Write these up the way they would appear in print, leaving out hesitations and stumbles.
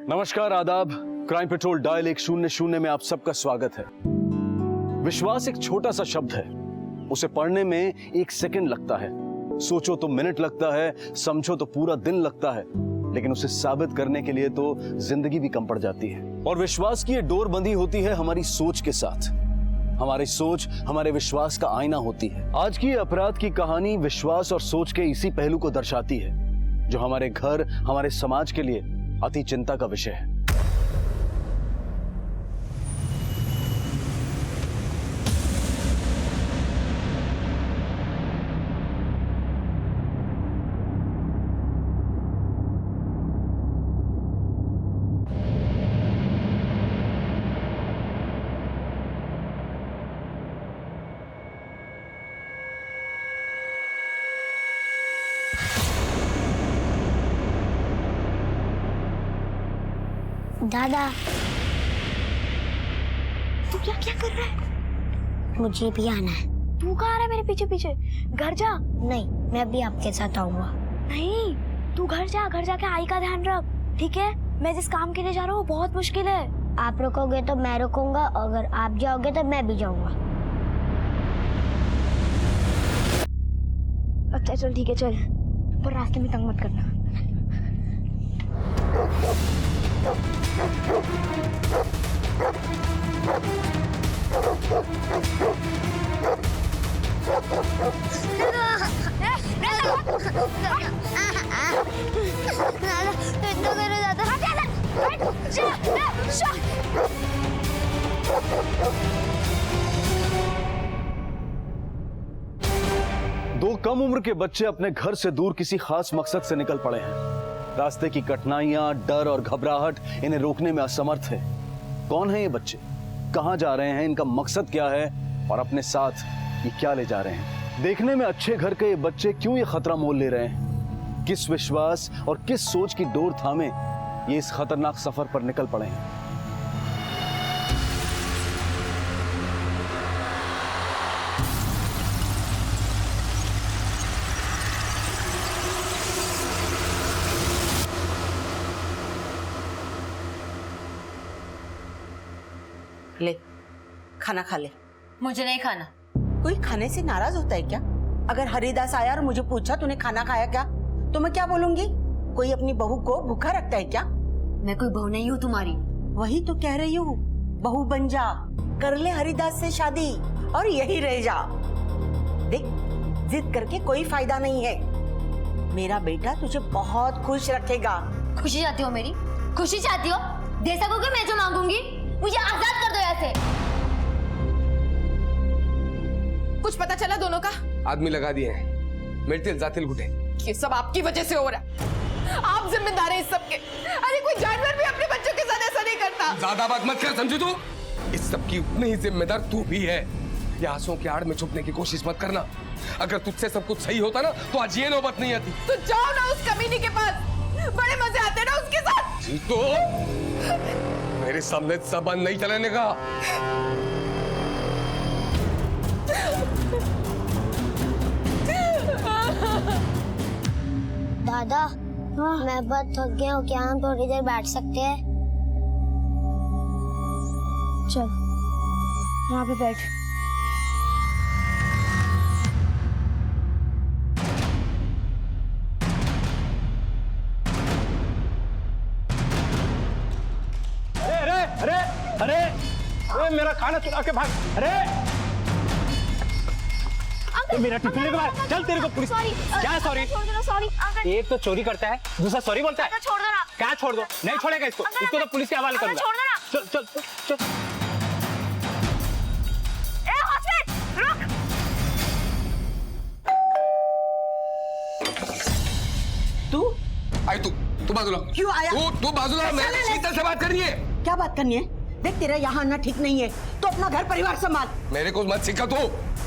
नमस्कार, आदाब। Crime petrol dial 100 में आप सबका स्वागत है। विश्वास एक छोटा सा शब्द है, उसे पढ़ने में 1 सेकंड लगता है, सोचो तो मिनट लगता है, समझो तो पूरा दिन लगता है, लेकिन उसे साबित करने के लिए तो जिंदगी भी कम पड़ जाती है। और विश्वास की ये डोर बंधी होती है हमारी सोच के साथ। हमारी सोच हमारे विश्वास का आईना होती है। आज की अपराध की कहानी विश्वास और सोच के इसी पहलू को दर्शाती है, जो हमारे घर, हमारे समाज के लिए अति चिंता का विषय है। दादा, तू क्या क्या कर रहा है? मुझे भी आना है। तू कहाँ आ रहा है मेरे पीछे पीछे? घर जा। नहीं, मैं भी आपके साथ आऊंगा। नहीं, तू घर जाके आई का ध्यान रख, ठीक है? मैं जिस काम के लिए जा रहा हूँ बहुत मुश्किल है। आप रुकोगे तो मैं रुकूंगा, अगर आप जाओगे तो मैं भी जाऊंगा। अच्छा चल ठीक है, चल, पर रास्ते में तंग मत करना। दो कम उम्र के बच्चे अपने घर से दूर किसी खास मकसद से निकल पड़े हैं। रास्ते की कठिनाइयां, डर और घबराहट इन्हें रोकने में असमर्थ है। कौन है ये बच्चे, कहां जा रहे हैं, इनका मकसद क्या है और अपने साथ ये क्या ले जा रहे हैं? देखने में अच्छे घर के ये बच्चे क्यों ये खतरा मोल ले रहे हैं? किस विश्वास और किस सोच की डोर थामे ये इस खतरनाक सफर पर निकल पड़े हैं? ले, खाना खा ले। मुझे नहीं खाना। कोई खाने से नाराज होता है क्या? अगर हरिदास आया और मुझे पूछा तूने खाना खाया क्या, तो मैं क्या बोलूंगी? कोई अपनी बहू को भूखा रखता है क्या? मैं कोई बहू नहीं हूँ तुम्हारी। वही तो कह रही हूँ, बहू बन जा, कर ले हरिदास से शादी और यही रह जा। देख, जिद करके कोई फायदा नहीं है। मेरा बेटा तुझे बहुत खुश रखेगा। खुशी चाहती हो मेरी? खुशी चाहती हो? दे सकोगे मैं जो मांगूंगी? मुझे आजाद कर दो यहाँ से। कुछ पता चला दोनों का? आदमी लगा दिए हैं, मिलते जातिल गुटे। ये सब आपकी वजह से हो रहा है। आप जिम्मेदार हैं इस सब के। अरे कोई जानवर भी अपने बच्चों के साथ ऐसा नहीं करता। ज्यादा बात मत कर, समझी तू? इस सब की उतनी ही जिम्मेदार तू भी है। ये आंसुओं की आड़ में छुपने की कोशिश मत करना। अगर तुझसे सब कुछ सही होता ना तो आज ये नौबत नहीं आती। तो जाओ ना उस कमीनी के पास, बड़े मजे आते ना उसके साथ। जी तो मेरे सामने जबान नहीं चलाने का। दादा, मैं बहुत थक गया हूँ, क्या हम थोड़ी देर बैठ सकते हैं? चल, यहाँ पे बैठ। अरे अरे अरे मेरा खाना चुरा के भाग। अरे तो मेरा टिफिन लेके भाग। चल, तेरे को पुलिस। क्या सॉरी? सॉरी। एक तो चोरी करता है, दूसरा सॉरी बोलता है। छोड़ दो ना। क्या छोड़ दो? नहीं छोड़ेगा इसको। इसको तो पुलिस के हवाले करूंगा। छोड़ दो ना। चल चल चल। ए हॉस्पिटल, रुक। तू आई तू बाजूला। क्यों आया? तू बाजूला। मैं शीतल से बात करनी है। क्या बात करनी है? देख, तेरा यहाँ आना ठीक नहीं है, तो अपना घर परिवार संभाल। मेरे को मत सिखा तू।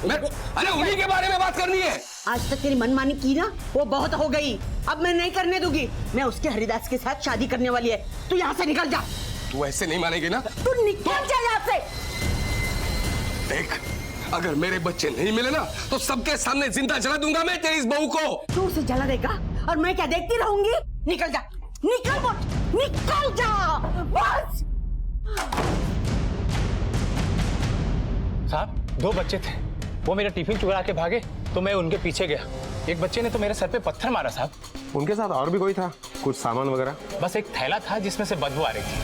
अरे उन्हीं के बारे में बात करनी है। आज तक तेरी मनमानी की ना, वो बहुत हो गई। अब मैं नहीं करने दूंगी। मैं उसके हरिदास के साथ शादी करने वाली है। तू यहाँ से निकल जा। तू ऐसे नहीं मानेगी ना? तू निकल जा यहाँ से। देख, अगर मेरे बच्चे नहीं मिले ना तो सबके सामने जिंदा जला दूंगा मैं तेरी इस बहू को। तू उसे जला देगा और मैं क्या देखती रहूंगी? निकल जा, निकल बोल। निकल जा बस। साहब 2 बच्चे थे, वो मेरा टिफिन चुरा के भागे तो मैं उनके पीछे गया। एक बच्चे ने तो मेरे सर पे पत्थर मारा साहब। उनके साथ और भी कोई था? कुछ सामान वगैरह? बस एक थैला था जिसमें से बदबू आ रही थी,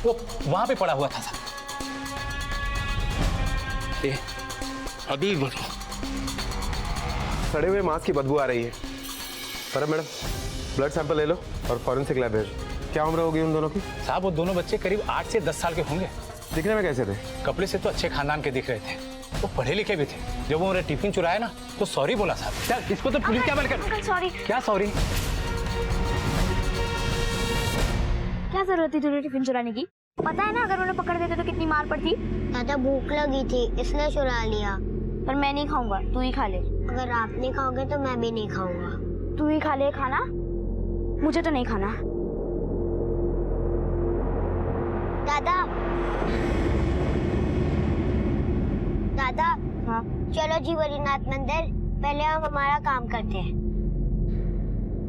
वो वहां पे पड़ा हुआ था साहब। अभी बोलो। सड़े हुए मांस की बदबू आ रही है। पर मैडम ब्लड सैंपल ले लो और फॉरेंसिक लैब भेजो। क्या उम्र होगी उन दोनों की? साहब वो दोनों बच्चे करीब 8 से 10 साल के होंगे। दिखने में कैसे थे? कपड़े से तो अच्छे खानदान के दिख रहे थे, वो पढ़े लिखे भी थे। जब वो मेरा टिफिन चुराया ना तो सॉरी बोला साहब। क्या इसको तो पुलिस क्या कर? Uncle sorry. क्या सॉरी? क्या जरूरत थी तुझे टिफिन चुराने की? पता है ना अगर उन्हें पकड़ देते तो कितनी मार पड़ती। दादा भूख लगी थी इसलिए चुरा लिया। पर मैं नहीं खाऊंगा, तू ही खा ले। अगर आप नहीं खाओगे तो मैं भी नहीं खाऊंगा। तू ही खा ले खाना, मुझे तो नहीं खाना। दादा दादा हाँ चलो जी वरीनाथ मंदिर, पहले हम हमारा काम करते हैं।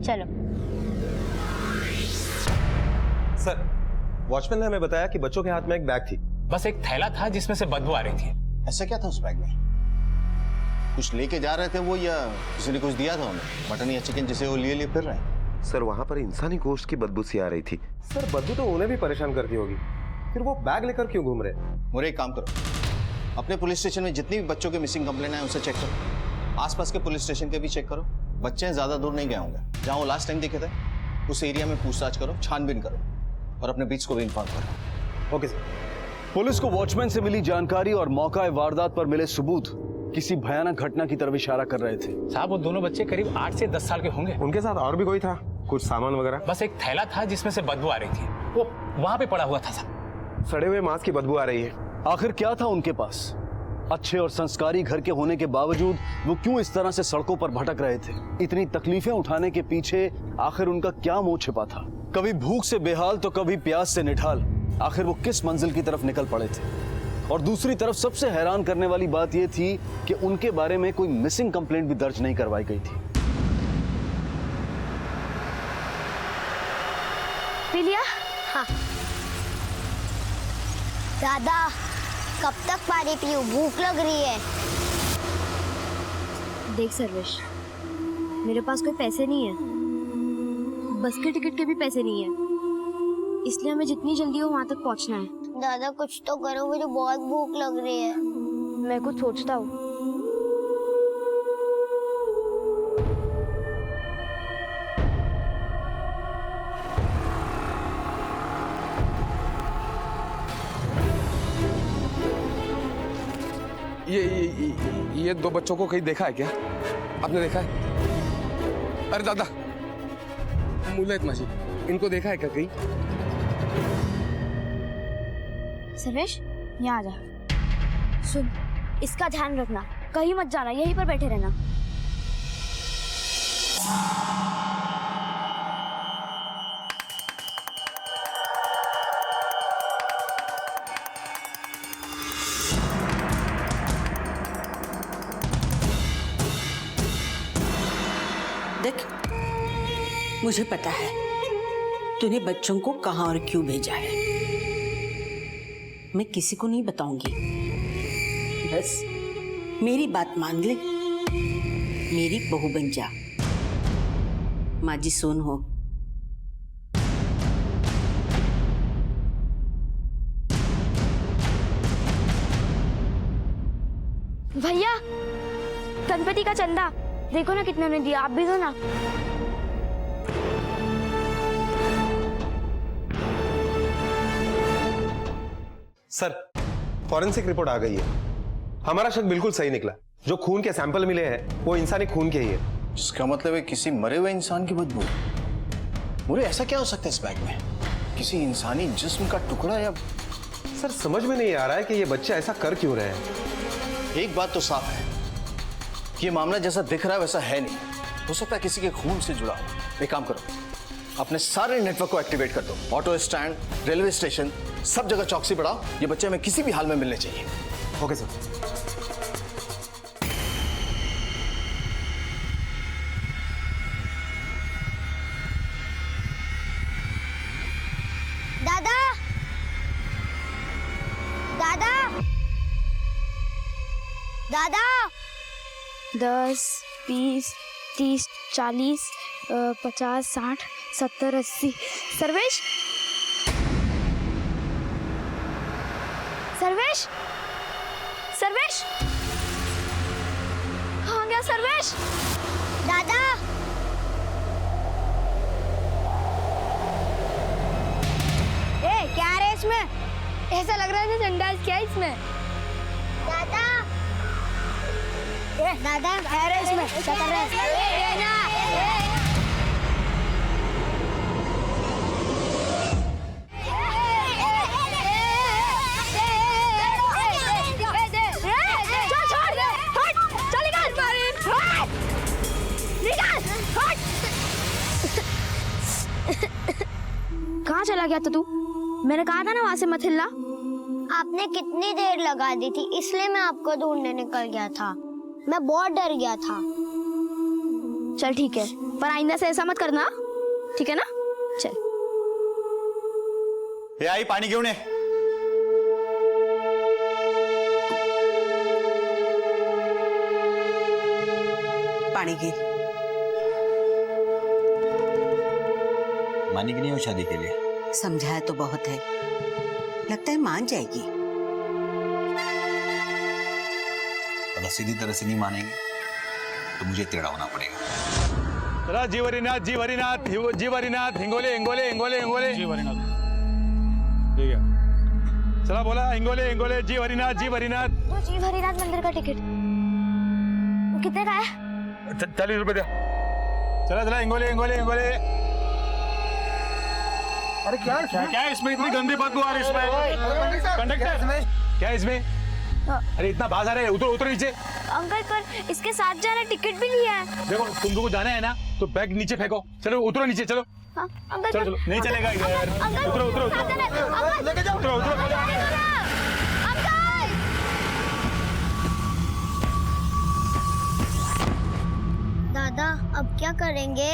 चलो। सर वॉचमैन ने हमें बताया कि बच्चों के हाथ में एक बैग थी। बस एक थैला था जिसमें से बदबू आ रही थी। ऐसा क्या था उस बैग में? कुछ लेके जा रहे थे वो, या किसी ने कुछ दिया था उन्हें? मटन या चिकन जिसे वो लिए फिर रहे हैं? सर वहां पर इंसानी गोश्त की बदबू सी आ रही थी। सर बदबू तो उन्हें भी परेशान करती होगी, फिर वो बैग लेकर क्यों घूम रहे? मोरे एक काम करो, अपने पुलिस स्टेशन में जितनी भी बच्चों के मिसिंग कंप्लेन है उसे चेक करो। आसपास के पुलिस स्टेशन के भी चेक करो। बच्चे ज्यादा दूर नहीं गए होंगे जहाँ वो लास्ट टाइम दिखे थे। उस एरिया में पूछताछ करो, छानबीन करो और अपने बीच को भी इन्फॉर्म करो। Okay sir. पुलिस को वॉचमैन से मिली जानकारी और मौका वारदात पर मिले सबूत किसी भयानक घटना की तरफ इशारा कर रहे थे। साहब वो दोनों बच्चे करीब 8 से 10 साल के होंगे। उनके साथ और भी कोई था? कुछ सामान वगैरह? बस एक थैला था जिसमें से बदबू आ रही थी, वो वहां पे पड़ा हुआ था साहब। सड़े हुए मांस की बदबू आ रही है। आखिर क्या था उनके पास? अच्छे और संस्कारी घर के होने के बावजूद वो क्यों इस तरह से सड़कों पर भटक रहे थे? इतनी तकलीफें उठाने के पीछे आखिर उनका क्या मोह छिपा था? कभी भूख से बेहाल तो कभी प्यास से निढाल, आखिर वो किस मंजिल की तरफ निकल पड़े थे? और दूसरी तरफ सबसे हैरान करने वाली बात यह थी कि उनके बारे में कोई मिसिंग कंप्लेंट भी दर्ज नहीं करवाई गई थी। पी लिया? हाँ। दादा कब तक पानी पीऊं? भूख लग रही है। देख सर्वेश, मेरे पास कोई पैसे नहीं है, बस के टिकट के भी पैसे नहीं है, इसलिए हमें जितनी जल्दी हो वहां तक पहुंचना है। दादा कुछ तो करो, मुझे बहुत भूख लग रही है। मैं कुछ सोचता हूँ। ये 2 बच्चों को कहीं देखा है क्या? आपने देखा है? अरे दादा मुलायत माजी, इनको देखा है क्या कहीं? सर्वेश यहाँ आ जा। सुन, इसका ध्यान रखना, कहीं मत जाना, यहीं पर बैठे रहना। देख मुझे पता है तूने बच्चों को कहां और क्यों भेजा है। मैं किसी को नहीं बताऊंगी, बस मेरी बात मान ले, मेरी बहू बन जा। माजी सोन हो। भैया गणपति का चंदा देखो ना कितने ने दिया, आप भी दो ना। सर फॉरेंसिक रिपोर्ट आ गई है। हमारा शक बिल्कुल सही निकला। जो खून के सैंपल मिले हैं वो इंसानी खून के ही है। इसका मतलब है किसी मरे हुए इंसान की बदबू। मुझे ऐसा क्या हो सकता है इस बैग में? किसी इंसानी जिस्म का टुकड़ा या? सर समझ में नहीं आ रहा है कि ये बच्चे ऐसा कर क्यों रहे हैं। एक बात तो साफ है कि ये मामला जैसा दिख रहा है वैसा है नहीं। हो सकता है किसी के खून से जुड़ा हो। एक काम करो, अपने सारे नेटवर्क को एक्टिवेट कर दो। ऑटो स्टैंड, रेलवे स्टेशन, सब जगह चौकसी बढ़ाओ। ये बच्चे हमें किसी भी हाल में मिलने चाहिए। Okay sir. दादा 10, 20, 30, 40, 50, 60, 70, 80। सर्वेश, सर्वेश, सर्वेश, कहाँ गया सर्वेश? दादा क्या है इसमें? ऐसा लग रहा है जैसे अंदाज क्या है इसमें? दादा दादा क्या है इसमें? क्या कर रहे हैं? कहाँ चला गया था तू? मैंने कहा था ना वहां से मत हिलना। आपने कितनी देर लगा दी थी, इसलिए मैं आपको ढूंढने निकल गया था। मैं बहुत डर गया था। चल ठीक है, पर आइंदा से ऐसा मत करना, ठीक है ना? चल। ये आई पानी क्यों ने? पानी की मानी कि नहीं हो शादी के लिए? समझाया तो बहुत है, लगता है मान जाएगी। अगर सीधी तरह से नहीं मानेंगे तो मुझे टेढ़ा होना पड़ेगा। चला जी वरीनाथ, जी वरीनाथ, जी वरीनाथ, हिंगोले हिंगोले हिंगोले हिंगोले, जी वरीनाथ। ठीक है, चला बोला हिंगोले हिंगोले, जी वरीनाथ, जी वरीनाथ। वो जी भरीनाथ मंदिर का टिकट वो कितने का है? 40 रुपए दे। चला चला हिंगोले हिंगोले हिंगोले। अरे क्या क्या है इसमें? इतनी गंदी बदबू आ रही है इसमें। कंडक्टर क्या है इसमें? अरे इतना बाज आ रहा है, उतरो उतरो नीचे। अंकल पर इसके साथ जाना, टिकट भी लिया है। देखो तुम को जाना है ना तो बैग नीचे फेंको। चलो उतरो नीचे, चलो हाँ, अंकल चलो चलो। नहीं चलेगा यार, उतरो उतरो उतरो उतरो उतरो। दादा अब क्या करेंगे?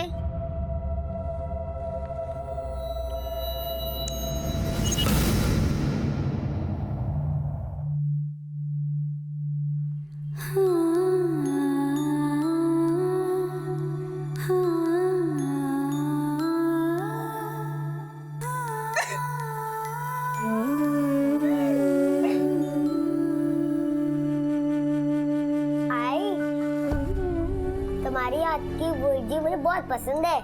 तुम्हारी हाथ की भुर्जी मुझे बहुत पसंद है।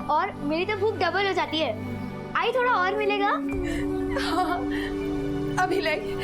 और मेरी तो भूख डबल हो जाती है। आई थोड़ा और मिलेगा? अभी लाएंगे।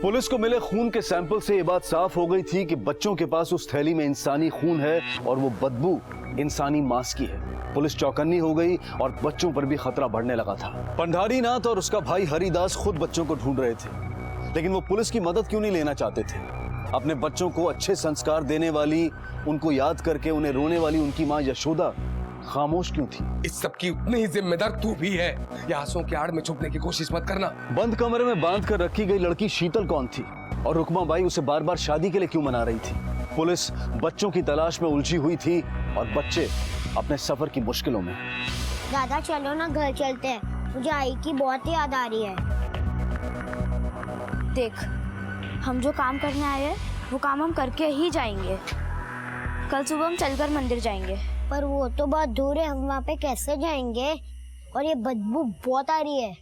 पुलिस को मिले खून के सैंपल से ये बात साफ हो गई थी कि बच्चों के पास उस थैली में इंसानी खून है और वो बदबू इंसानी मांस की है। पुलिस चौकन्नी हो गई और बच्चों पर भी खतरा बढ़ने लगा था। पंडारी नाथ और उसका भाई हरिदास खुद बच्चों को ढूंढ रहे थे, लेकिन वो पुलिस की मदद क्यों नहीं लेना चाहते थे? अपने बच्चों को अच्छे संस्कार देने वाली, उनको याद करके उन्हें रोने वाली उनकी माँ यशोदा खामोश क्यों थी? इस सब की उतनी ही जिम्मेदार तू भी है। ये आंसुओं की आड़ में छुपने की कोशिश मत करना। बंद कमरे में बांध कर रखी गई लड़की शीतल कौन थी और रुकमा बाई उसे बार बार शादी के लिए क्यों मना रही थी? पुलिस बच्चों की तलाश में उलझी हुई थी और बच्चे अपने सफर की मुश्किलों में। दादा चलो ना घर चलते हैं, मुझे आई की बहुत याद आ रही है। देख, हम जो काम करने आए हैं वो काम हम करके ही जाएंगे। कल सुबह हम चलकर मंदिर जाएंगे। पर वो तो बहुत दूर है, हम वहाँ पे कैसे जाएंगे? और ये बदबू बहुत आ रही है।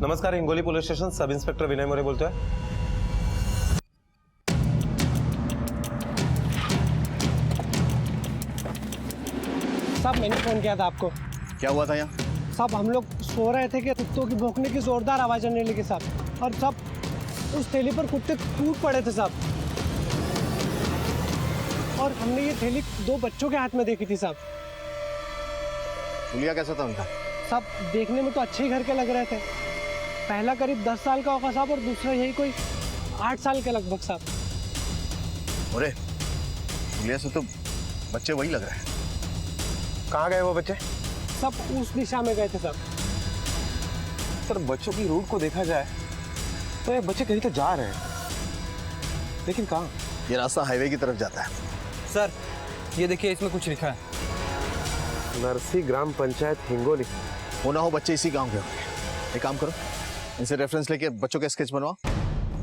नमस्कार, Hingoli police station, sub inspector Vinay More बोलते हैं। साहब मैंने फोन किया था आपको। क्या हुआ था यहाँ? साहब हम लोग सो रहे थे कि कुत्तों की भौंकने की जोरदार आवाज आने लगी साहब, और सब उस थैली पर कुत्ते टूट पड़े थे साहब। और हमने ये थैली 2 बच्चों के हाथ में देखी थी साहब। हुलिया कैसा था उनका? साहब देखने में तो अच्छे ही घर के लग रहे थे। पहला करीब 10 साल का होगा साहब और दूसरा यही कोई 8 साल के लगभग साहब। अरे हुलिया से तो बच्चे वही लग रहे हैं। कहाँ गए वो बच्चे? सब उस दिशा में गए थे साहब। सर बच्चों की रूट को देखा जाए तो ये बच्चे कहीं तो जा रहे हैं, लेकिन कहाँ? ये रास्ता हाईवे की तरफ जाता है। सर ये देखिए, इसमें कुछ लिखा है। नरसी ग्राम पंचायत हिंगोली। हो ना हो बच्चे इसी गांव के होंगे। एक काम करो, इनसे रेफरेंस लेके बच्चों के स्केच बनवाओ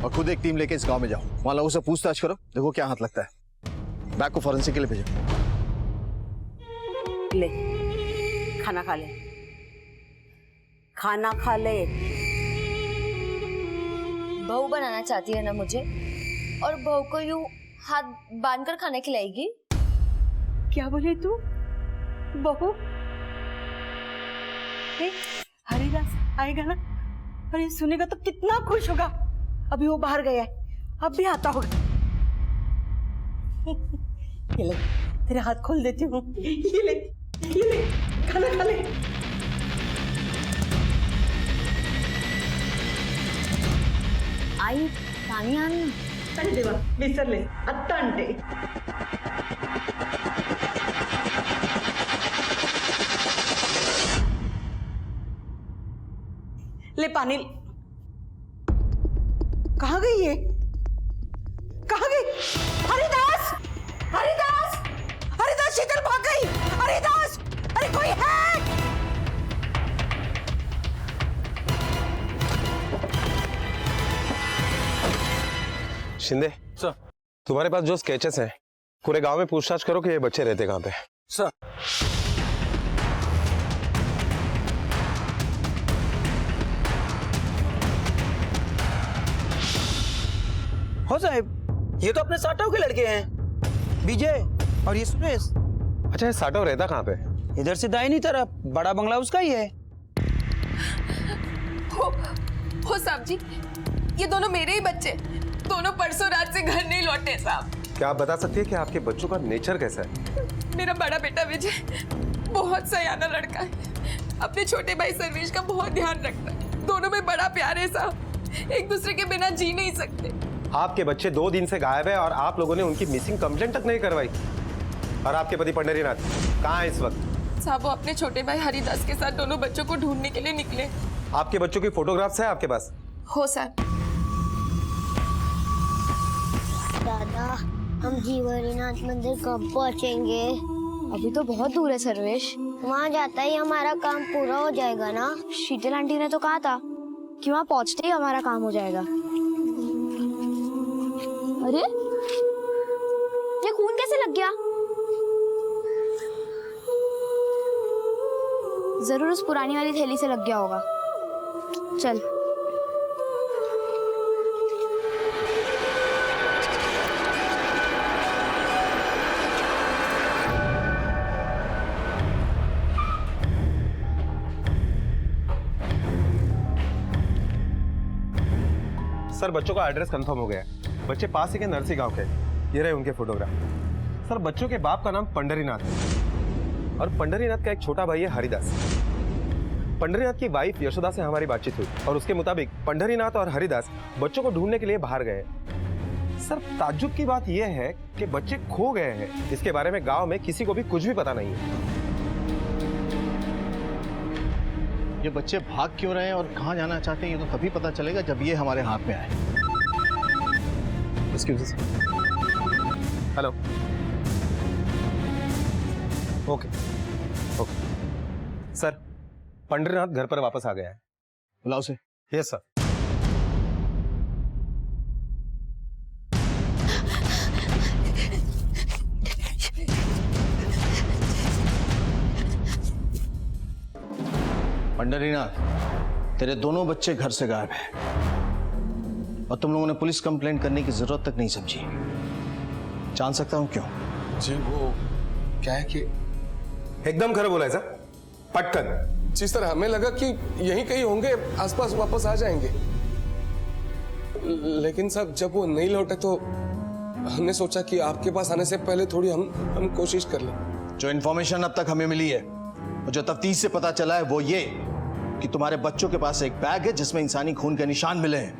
और खुद एक टीम लेके इस गांव में जाओ। वहां लोगों से पूछताछ करो, देखो क्या हाथ लगता है। बैग को फॉरेंसिक के लिए भेजो। ले खाना खा ले, खाना खा ले। बहू बनाना चाहती है ना मुझे, और बहू को यूं हाथ बांधकर खाना खिलाएगी। क्या बोले तू? बहू? हरिदास आएगा ना और ये सुनेगा तो कितना खुश होगा। अभी वो बाहर गया है, अब भी आता होगा। ये ले, तेरे हाथ खोल देती हूँ। ये ले खाना खा ले। आई पानी आना। अरे देवा विसर ले अत्ता अंटे। ले पानी। कहाँ गई ये? कहाँ गई? हरिदास! हरिदास! हरिदास शीतल भाग गई! हरिदास! अरे कोई है? शिंदे सर, तुम्हारे पास जो स्केचेस हैं पूरे गांव में पूछताछ करो कि ये बच्चे रहते कहाँ पे। सर हो साहब, ये तो अपने साटव के लड़के हैं, विजय और ये सुरेश। अच्छा ये साटव रहता कहाँ पे? इधर से दाहिनी तरफ, बड़ा बंगला उसका ही है। हो साहब जी, ये दोनों मेरे ही बच्चे, दोनों परसों रात से घर नहीं लौटे साहब। क्या आप बता सकती है कि आपके बच्चों का नेचर कैसा है? मेरा बड़ा बेटा विजय बहुत सयाना लड़का है, अपने छोटे भाई सर्वेश का बहुत ध्यान रखता है। दोनों में बड़ा प्यार है साहब, एक दूसरे के बिना जी नहीं सकते। आपके बच्चे 2 दिन से गायब है और आप लोगों ने उनकी मिसिंग कंप्लेंट तक नहीं करवाई। और आपके पति पंडरीनाथ कहाँ है इस वक्त? साहब वो अपने छोटे भाई हरिदास के साथ दोनों बच्चों को ढूंढने के लिए निकले। आपके बच्चों की फोटोग्राफ्स है आपके पास? हो सर। दादा हम जीवरीनाथ मंदिर कब पहुँचेंगे? अभी तो बहुत दूर है सर्वेश। वहाँ जाता ही हमारा काम पूरा हो जाएगा ना? शीतल आंटी ने तो कहा था कि वहाँ पहुँचते ही हमारा काम हो जाएगा। अरे ये खून कैसे लग गया? जरूर उस पुरानी वाली थैली से लग गया होगा। चल सर बच्चों का एड्रेस कंफर्म हो गया है। बच्चे पास ही के नरसी गांव के। ये रहे उनके फोटोग्राफ। सर बच्चों के बाप का नाम पंडरीनाथ है और पंडरीनाथ का एक छोटा भाई है हरिदास। पंडरीनाथ की वाइफ यशोदा से हमारी बातचीत हुई और उसके मुताबिक पंडरीनाथ और हरिदास बच्चों को ढूंढने के लिए बाहर गए। सर ताज्जुब की बात यह है कि बच्चे खो गए हैं। इसके बारे में गांव में किसी को भी कुछ भी पता नहीं है। ये बच्चे भाग क्यों रहे हैं और कहाँ जाना चाहते हैं ये तो तभी पता चलेगा जब ये हमारे हाथ में आए। Excuse hello. Okay okay sir, Pandharinath घर पर वापस आ गया है। बुलाओ से। Yes sir. पंडरीनाथ, तेरे दोनों बच्चे घर से गायब हैं और तुम लोगों ने पुलिस कंप्लेंट करने की जरूरत तक नहीं समझी। जान सकता हूं क्यों? जी वो क्या है कि एकदम खरा बोला है सर, पटकन। जी सर, हमें लगा कि यहीं कहीं होंगे, आसपास वापस आ जाएंगे, लेकिन साहब जब वो नहीं लौटे तो हमने सोचा कि आपके पास आने से पहले थोड़ी हम कोशिश कर लें। जो इन्फॉर्मेशन अब तक हमें मिली है और जो तफ्तीश से पता चला है वो ये कि तुम्हारे बच्चों के पास एक बैग है जिसमें इंसानी खून के निशान मिले हैं।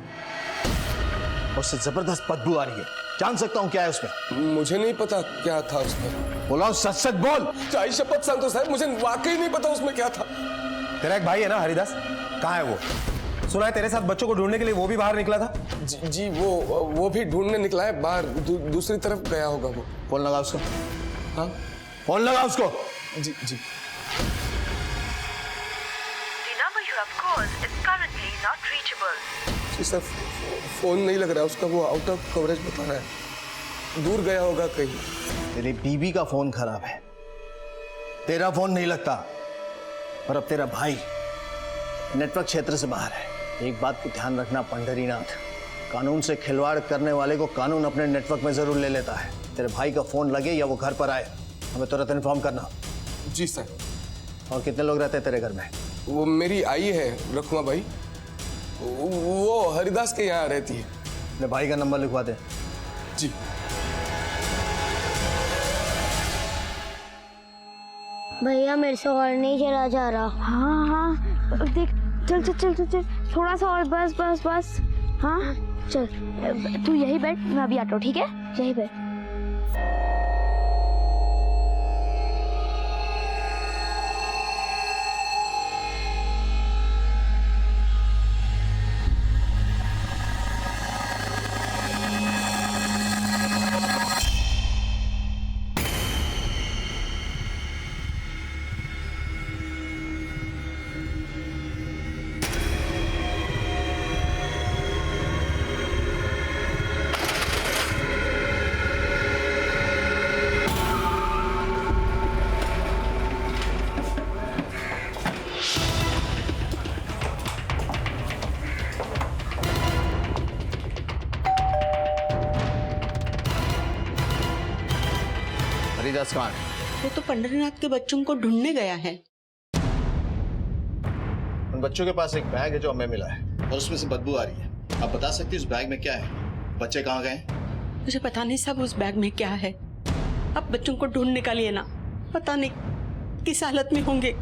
उससे जबरदस्त बदबू आ रही है। जान सकता हूं क्या है उसमें? मुझे नहीं पता क्या था उसमें। बोला सच सच बोल। चाहे शपथ संतोष साहब, मुझे वाकई नहीं पता उसमें क्या था। तेरा एक भाई है ना हरिदास, कहाँ है वो? सुना है तेरे साथ बच्चों को ढूंढने के लिए वो भी बाहर निकला था। जी वो भी ढूंढने निकला है बाहर, दूसरी तरफ गया होगा वो। फोन लगा उसको। हाँ फोन लगा उसको। जी। जी सर, फोन नहीं लग रहा है उसका, वो आउट ऑफ कवरेज बता रहा है, दूर गया होगा कहीं। तेरी बीबी का फोन खराब है, तेरा फोन नहीं लगता। और अब तेरा भाई नेटवर्क क्षेत्र से बाहर है। एक बात को ध्यान रखना पंढरीनाथ, कानून से खिलवाड़ करने वाले को कानून अपने नेटवर्क में जरूर ले लेता है। तेरे भाई का फोन लगे या वो घर पर आए, हमें तुरंत इन्फॉर्म करना। जी सर। और कितने लोग रहते हैं तेरे घर में? वो मेरी आई है रखमा भाई, वो हरिदास के यहाँ रहती है। अपने भाई का नंबर लिखवा दे। जी। भैया मेरे से और नहीं चला जा रहा। हाँ देख, चल थोड़ा सा और, बस। हाँ चल, तू यही बैठ, मैं अभी आता हूँ, ठीक है? यही बैठ। हरिदास कहाँ है? वो तो पंढरीनाथ के बच्चों को ढूंढने गया है। उन बच्चों के पास एक बैग है जो हमें मिला है और उसमें से बदबू आ रही है। आप बता सकती हैं उस बैग में क्या है? बच्चे कहाँ गए? मुझे पता नहीं सब उस बैग में क्या है। अब बच्चों को ढूंढ निकालिए ना, पता नहीं किस हालत में होंगे।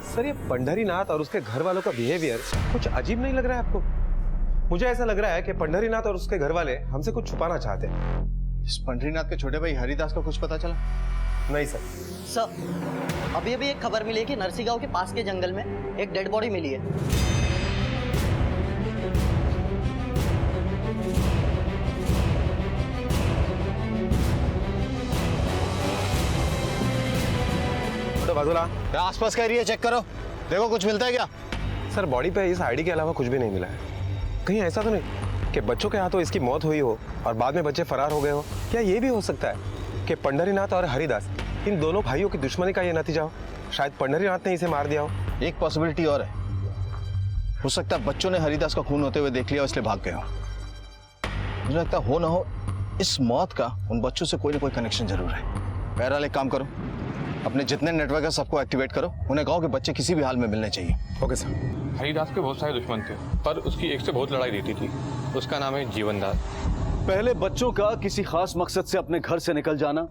सर ये पंढरीनाथ और उसके घर वालों का बिहेवियर कुछ अजीब नहीं लग रहा है आपको? मुझे ऐसा लग रहा है कि पंढरीनाथ और उसके घर वाले हमसे कुछ छुपाना चाहते हैं। इस पंढरीनाथ के छोटे भाई हरिदास का कुछ पता चला? नहीं सर। सर अभी एक खबर मिली है कि नरसी गांव के पास के जंगल में एक डेड बॉडी मिली है। बाजूला आसपास का एरिया चेक करो, देखो कुछ मिलता है क्या? सर बॉडी पे इस आईडी के अलावा कुछ भी नहीं मिला है। कहीं ऐसा तो नहीं कि बच्चों के हाथों इसकी मौत हुई हो और बाद में बच्चे फरार हो गए हो? क्या ये भी हो सकता है कि पंढरीनाथ और हरिदास इन दोनों भाइयों की दुश्मनी का ये नतीजा हो? शायद पंढरीनाथ ने इसे मार दिया हो। एक पॉसिबिलिटी और है, हो सकता है बच्चों ने हरिदास का खून होते हुए देख लिया इसलिए भाग गए हो। मुझे लगता हो ना हो इस मौत का उन बच्चों से कोई ना कोई कनेक्शन जरूर है। बहरहाल एक काम करो, अपने जितने नेटवर्क है सबको एक्टिवेट करो, उन्हें कहो कि बच्चे किसी भी हाल में मिलने चाहिए। Okay sir. हरिदास के बहुत सारे दुश्मन थे पर उसकी एक से बहुत लड़ाई रहती थी। उसका नाम है जीवनदास। पहले बच्चों का किसी खास मकसद से अपने घर से निकल जाना,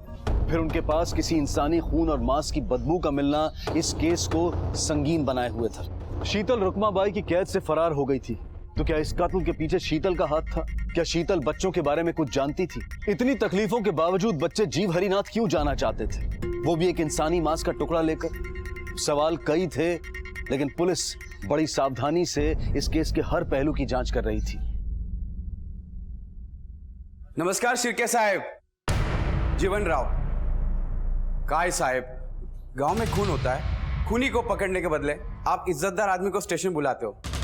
फिर उनके पास किसी इंसानी खून और मांस की बदबू का मिलना इस केस को संगीन बनाए हुए था। शीतल रुकमाबाई की कैद से फरार हो गई थी, तो क्या इस कत्ल के पीछे शीतल का हाथ था? क्या शीतल बच्चों के बारे में कुछ जानती थी? इतनी तकलीफों के बावजूद बच्चे जीव हरिनाथ क्यों जाना चाहते थे, वो भी एक इंसानी मांस का टुकड़ा लेकर? सवाल कई थे, लेकिन पुलिस बड़ी सावधानी से इस केस के हर पहलू की जांच कर रही थी। नमस्कार शिर्के साहब, जीवन राव। काय साहब, गांव में खून होता है, खूनी को पकड़ने के बदले आप इज्जतदार आदमी को स्टेशन बुलाते हो।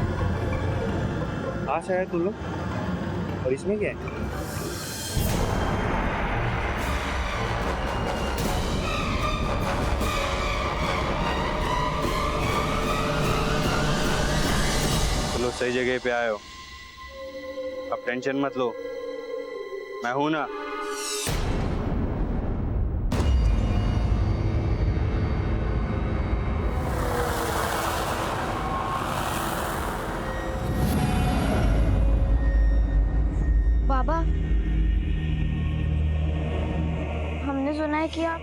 है। कहाँ से आए तुम लोग और इसमें क्या है? चलो सही जगह पे आए हो, अब टेंशन मत लो, मैं हूं ना। बाबा, हमने सुना है कि आप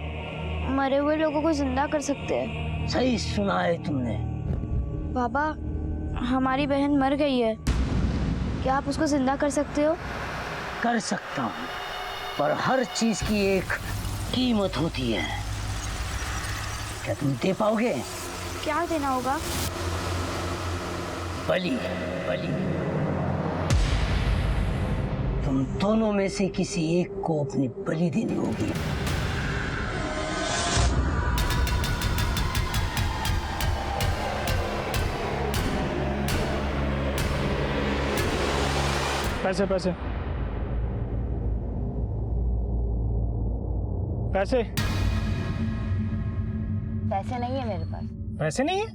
मरे हुए लोगों को जिंदा कर सकते हैं। सही सुना है तुमने। बाबा, हमारी बहन मर गई है, क्या आप उसको जिंदा कर सकते हो? कर सकता हूँ, पर हर चीज की एक कीमत होती है। क्या तुम दे पाओगे? क्या देना होगा? बलि, बलि। तुम दोनों में से किसी एक को अपनी बलि देनी होगी। पैसे पैसे पैसे पैसे नहीं है मेरे पास। पैसे नहीं है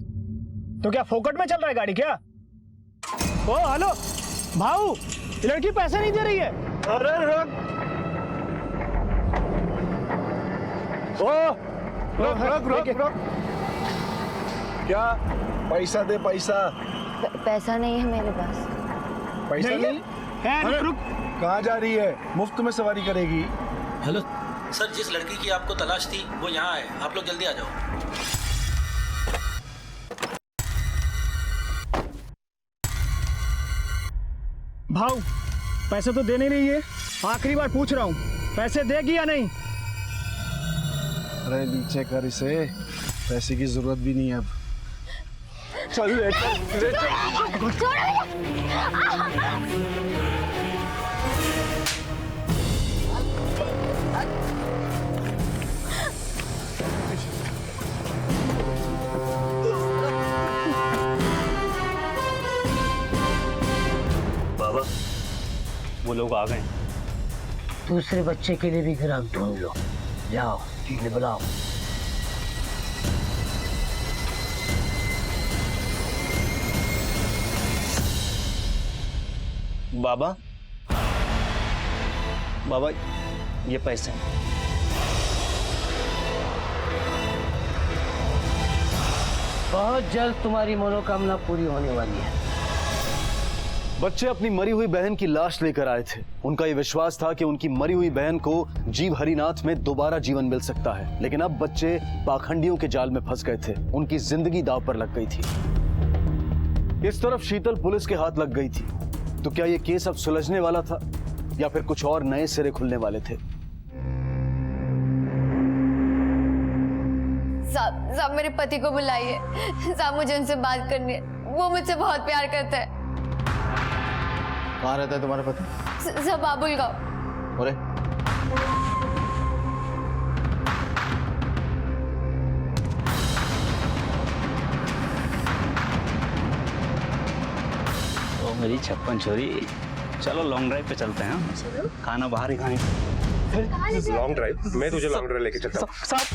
तो क्या फोकट में चल रहा है गाड़ी क्या? ओ हेलो भाऊ, ये लड़की पैसे नहीं दे रही है। अरे रुक, ओ रुक रुक रुक रुक, क्या पैसा दे? पैसा पैसा नहीं है मेरे पास। पैसा नहीं है? रुक रुक, कहाँ जा रही है? मुफ्त में सवारी करेगी। हेलो सर, जिस लड़की की आपको तलाश थी वो यहाँ है, आप लोग जल्दी आ जाओ। भाऊ, पैसे तो देने नहीं है, आखिरी बार पूछ रहा हूँ, पैसे देगी या नहीं? अरे नीचे कर इसे, पैसे की जरूरत भी नहीं है अब। चल ले चल। बाबा, वो लोग आ गए। दूसरे बच्चे के लिए भी ग्राहक ढूंढ लो, जाओ इन्हें बुलाओ। बाबा, बाबा ये पैसे हैं। बहुत जल्द तुम्हारी मनोकामना पूरी होने वाली है। बच्चे अपनी मरी हुई बहन की लाश लेकर आए थे। उनका यह विश्वास था कि उनकी मरी हुई बहन को जीव हरिनाथ में दोबारा जीवन मिल सकता है, लेकिन अब बच्चे पाखंडियों के जाल में फंस गए थे। उनकी जिंदगी दांव पर लग गई थी। इस तरफ शीतल पुलिस के हाथ लग गई थी। तो क्या यह केस अब सुलझने वाला था या फिर कुछ और नए सिरे खुलने वाले थे? साहब मेरे पति को बुलाइए साहब, मुझे उनसे बात करनी है, वो मुझसे बहुत प्यार करते हैं। कहाँ रहता है तुम्हारा पति? साहब बाबुल गाँव। अरे ओ मेरी छप्पन छोरी, चलो लॉन्ग ड्राइव पे चलते हैं। चलो। खाना बाहर ही खाएंगे। Long drive? मैं तुझे लॉन्ग ड्राइव लेके चलता हूँ। साहब,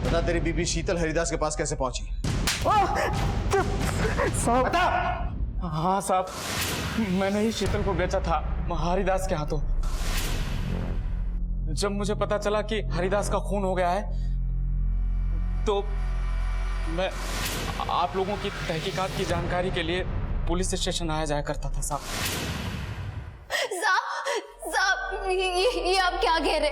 बता तेरी बीबी शीतल हरिदास के पास कैसे पहुंची? बता। हाँ साहब, मैंने ही शीतल को बेचा था हरिदास के हाथों। जब मुझे पता चला कि हरिदास का खून हो गया है तो मैं आप लोगों की तहकीकात की जानकारी के लिए पुलिस स्टेशन आया जाया करता था साहब। साहब ये आप क्या कह रहे?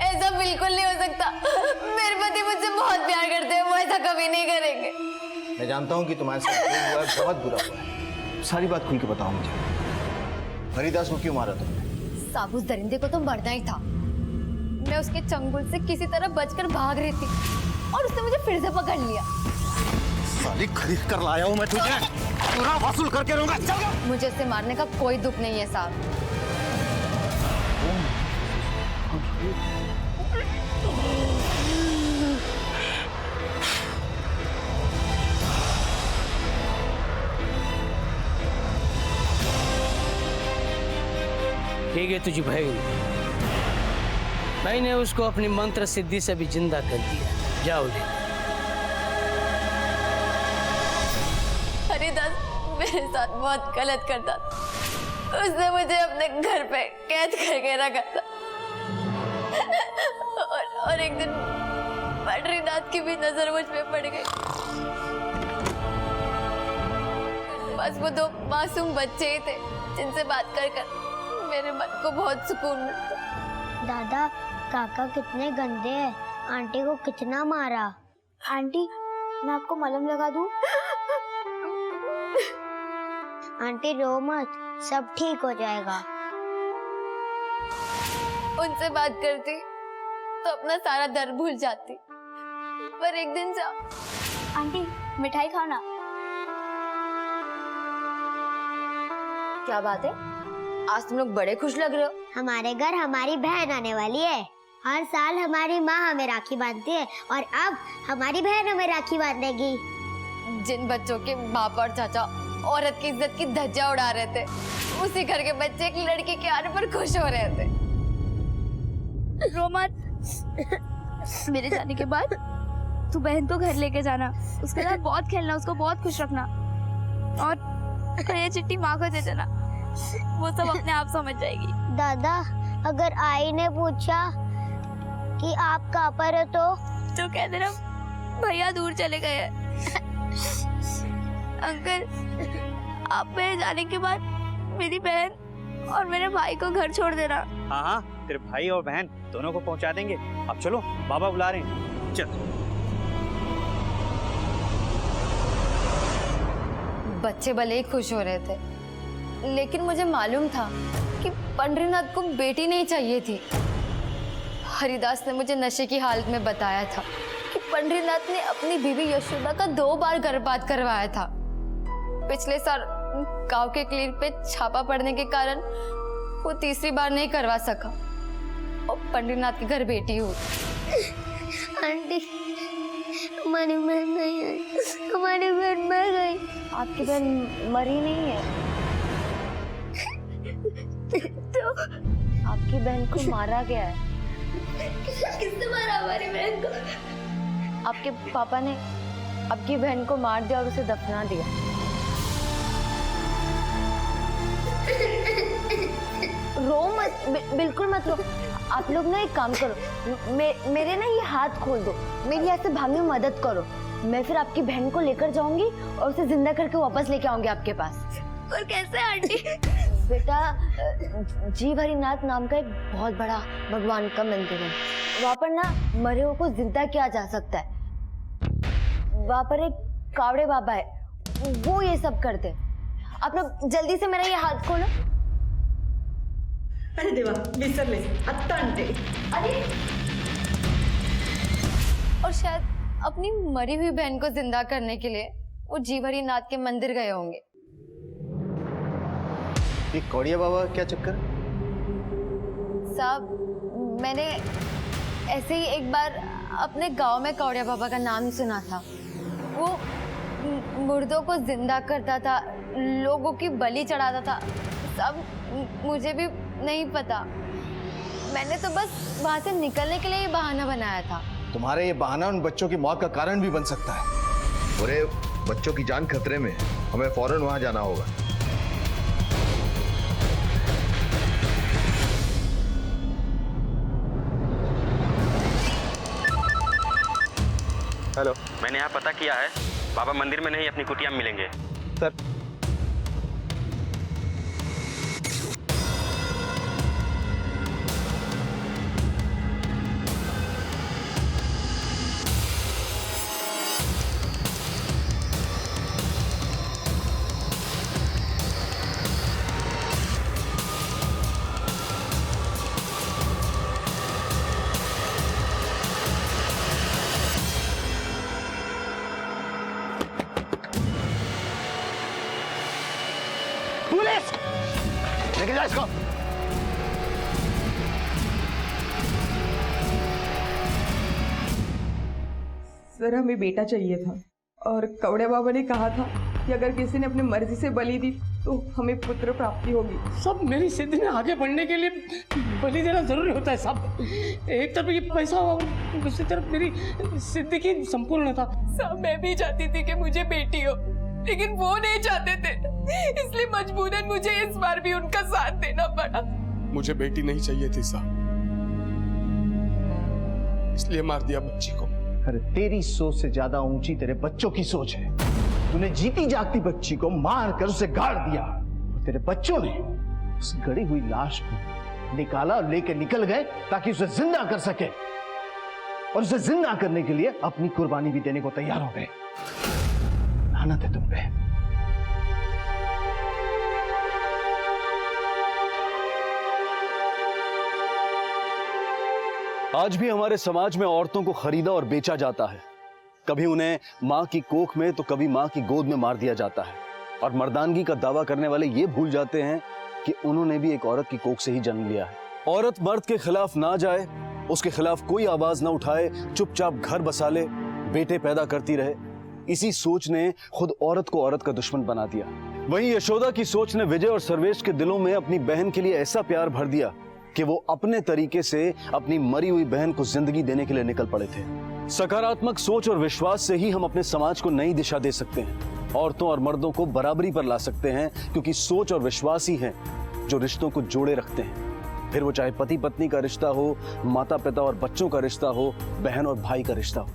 ऐसा बिल्कुल नहीं हो सकता। मेरे पति मुझसे बहुत प्यार करते हैं, वो ऐसा कभी नहीं करेंगे। मैं जानता हूँ कि तुम्हारे साथ जो हुआ है बहुत बुरा हुआ है। सारी बात खुल के बताओ मुझे। हरिदास को क्यों मारा तुमने? साहब उस दरिंदे को तो मरना ही था। मैं उसके चंगुल से किसी तरह बचकर भाग रही थी और उसने मुझे फिर से पकड़ लिया। साली खरीद कर लाया हूँ मैं तुझे, पूरा वसूल करके रहूंगा। मुझे उससे मारने का कोई दुख नहीं है साहब। ठीक है तुझी बहन, मैंने उसको अपनी मंत्र सिद्धि से भी जिंदा कर दिया। जाओ ले। हरिदास मेरे साथ बहुत गलत करता था। उसने मुझे अपने घर पे कैद करके रखा था और एक दिन पंडरीनाथ की भी नजर मुझ पे पड़ गई। बस वो दो मासूम बच्चे ही थे जिनसे बात कर कर मेरे मन को बहुत सुकून मिलता। दादा, काका कितने गंदे हैं, आंटी को कितना मारा। आंटी, मैं आपको मलहम लगा दूं? आंटी रो मत, सब ठीक हो जाएगा। उनसे बात करती तो अपना सारा दर्द भूल जाती, पर एक दिन से आंटी मिठाई खाओ ना। क्या बात है, आज तुम लोग बड़े खुश लग रहे हो। हमारे घर हमारी बहन आने वाली है। हर साल हमारी माँ हमें राखी बांधती है और अब हमारी बहन हमें राखी बांधेगी। जिन बच्चों के बाप और चाचा औरत की इज्जत की धज्जियां उड़ा रहे थे, उसी घर के बच्चे एक लड़की के आने पर खुश हो रहे थे। रो मत। मेरे जाने के बाद तू बहन को घर लेके जाना, उसके साथ बहुत खेलना, उसको बहुत खुश रखना और ये चिट्ठी माँ को दे देना, वो सब अपने आप समझ जाएगी। दादा, अगर आई ने पूछा कि आप कहाँ पर हो तो कह देना भैया दूर चले गए हैं। अंकल, आप मेरे जाने के बाद मेरी बहन और मेरे भाई को घर छोड़ देना। हाँ हाँ, तेरे भाई और बहन दोनों को पहुंचा देंगे। अब चलो, बाबा बुला रहे हैं, चल। बच्चे भले ही खुश हो रहे थे, लेकिन मुझे मालूम था कि पंडरीनाथ को बेटी नहीं चाहिए थी। हरिदास ने मुझे नशे की हालत में बताया था कि पंडरीनाथ ने अपनी बीवी यशोदा का 2 बार गर्भपात करवाया था। पिछले साल गांव के क्लिनिक पे छापा पड़ने के कारण वो तीसरी बार नहीं करवा सका और पंडरीनाथ के घर बेटी हुई। आंटी, हमारी बहन नहीं आई, हमारी बहन मर गई। आपकी बहन मरी नहीं है तो आपकी बहन को मारा गया है। किसने मारा हमारी बहन को? आपके पापा ने आपकी बहन को मार दिया और उसे दफना दिया। रो मत, बिल्कुल मत रो। आप लोग ना एक काम करो, मेरे ना ये हाथ खोल दो, मेरी ऐसे भागने में मदद करो। मैं फिर आपकी बहन को लेकर जाऊंगी और उसे जिंदा करके वापस लेके आऊंगी आपके पास। पर कैसे आंटी? बेटा, जीव हरिनाथ नाम का एक बहुत बड़ा भगवान का मंदिर है। वहाँ पर ना मरे हुए को जिंदा किया जा सकता है। वहाँ पर एक कावड़े बाबा है, वो ये सब करते हैं। आप लोग जल्दी से मेरा ये हाथ खोलो। अरे देवा, विसरले आत्ता आणते। अरे, और शायद अपनी मरी हुई बहन को जिंदा करने के लिए वो जीव हरिनाथ के मंदिर गए होंगे। ये कौड़िया बाबा क्या चक्कर? साहब, मैंने ऐसे ही एक बार अपने गांव में कौड़िया बाबा का नाम सुना था। वो मुर्दों को जिंदा करता था, लोगों की बलि चढ़ाता था। सब मुझे भी नहीं पता, मैंने तो बस वहां से निकलने के लिए ही बहाना बनाया था। तुम्हारे ये बहाना उन बच्चों की मौत का कारण भी बन सकता है। अरे बच्चों की जान खतरे में, हमें फौरन वहां जाना होगा। हेलो, मैंने यहाँ पता किया है, बाबा मंदिर में नहीं अपनी कुटिया में मिलेंगे। सर, पुलिस, लेके जा इसको। सर, हमें बेटा चाहिए था और कौड़े बाबा ने कहा था कि अगर किसी ने अपनी मर्जी से बलि दी तो हमें पुत्र प्राप्ति होगी। सब मेरी सिद्धि में आगे बढ़ने के लिए बलि देना जरूरी होता है साहब। एक तरफ ये पैसा और दूसरी तरफ मेरी सिद्धि की संपूर्णता। साहब मैं भी चाहती थी कि मुझे बेटी हो, लेकिन वो नहीं चाहते थे, इसलिए मजबूरन मुझे इस बार भी उनका साथ देना पड़ा। मुझे बेटी नहीं चाहिए थी साहब, इसलिए मार दिया बच्ची को। अरे तेरी सोच से ज्यादा ऊंची तेरे बच्चों की सोच है। तूने जीती जागती बच्ची को मार कर उसे गाड़ दिया और तेरे बच्चों ने उस गड़ी हुई लाश को निकाला और लेकर निकल गए ताकि उसे जिंदा कर सके, और उसे जिंदा करने के लिए अपनी कुर्बानी भी देने को तैयार हो गए। लानत है तुम पे। आज भी हमारे समाज में औरतों को खरीदा और बेचा जाता है। कभी उन्हें मां की कोख में तो कभी मां की गोद में मार दिया जाता है, और मर्दानगी का दावा करने वाले ये भूल जाते हैं कि उन्होंने भी एक औरत की कोख से ही जन्म लिया है। औरत मर्द के खिलाफ ना जाए, उसके खिलाफ कोई आवाज ना उठाए, चुपचाप घर बसा ले, बेटे पैदा करती रहे, इसी सोच ने खुद औरत को औरत का दुश्मन बना दिया। वहीं यशोदा की सोच ने विजय और सर्वेश के दिलों में अपनी बहन के लिए ऐसा प्यार भर दिया कि वो अपने तरीके से अपनी मरी हुई बहन को जिंदगी देने के लिए निकल पड़े थे। सकारात्मक सोच और विश्वास से ही हम अपने समाज को नई दिशा दे सकते हैं, औरतों और मर्दों को बराबरी पर ला सकते हैं, क्योंकि सोच और विश्वास ही हैं जो रिश्तों को जोड़े रखते हैं। फिर वो चाहे पति पत्नी का रिश्ता हो, माता पिता और बच्चों का रिश्ता हो, बहन और भाई का रिश्ता हो।